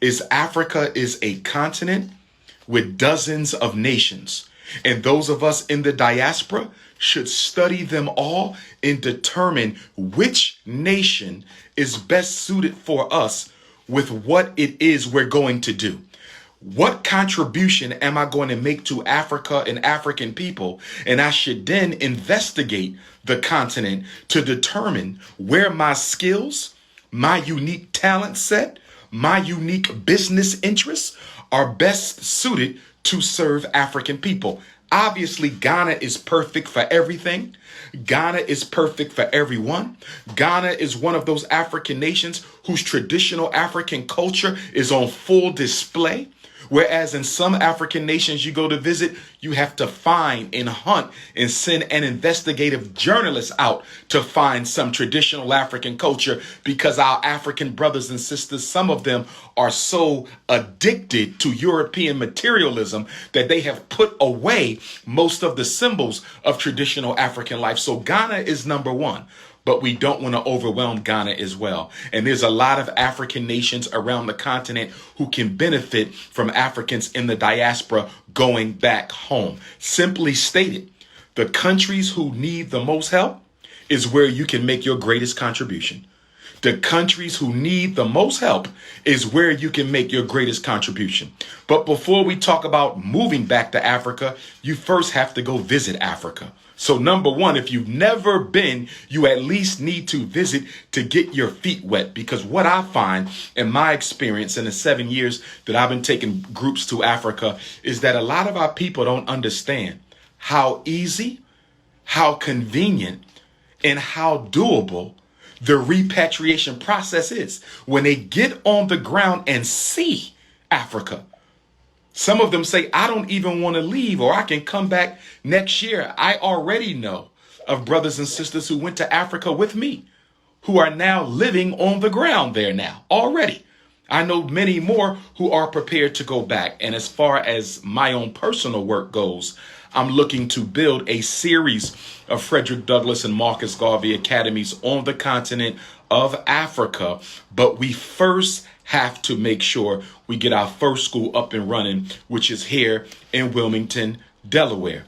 is Africa is a continent with dozens of nations. And those of us in the diaspora should study them all and determine which nation is best suited for us with what it is we're going to do. What contribution am I going to make to Africa and African people? And I should then investigate the continent to determine where my skills, my unique talent set, my unique business interests are best suited to serve African people. Obviously, Ghana is perfect for everything. Ghana is perfect for everyone. Ghana is one of those African nations whose traditional African culture is on full display. Whereas in some African nations you go to visit, you have to find and hunt and send an investigative journalist out to find some traditional African culture, because our African brothers and sisters, some of them are so addicted to European materialism that they have put away most of the symbols of traditional African life. So Ghana is number one. But we don't want to overwhelm Ghana as well. And there's a lot of African nations around the continent who can benefit from Africans in the diaspora going back home. Simply stated, the countries who need the most help is where you can make your greatest contribution. The countries who need the most help is where you can make your greatest contribution. But before we talk about moving back to Africa, you first have to go visit Africa. So number one, if you've never been, you at least need to visit to get your feet wet. Because what I find in my experience in the 7 years that I've been taking groups to Africa is that a lot of our people don't understand how easy, how convenient, and how doable the repatriation process is when they get on the ground and see Africa. Some of them say, I don't even want to leave, or I can come back next year. I already know of brothers and sisters who went to Africa with me, who are now living on the ground there now already. I know many more who are prepared to go back. And as far as my own personal work goes, I'm looking to build a series of Frederick Douglass and Marcus Garvey Academies on the continent of Africa. But we first have to make sure we get our first school up and running, which is here in Wilmington, Delaware.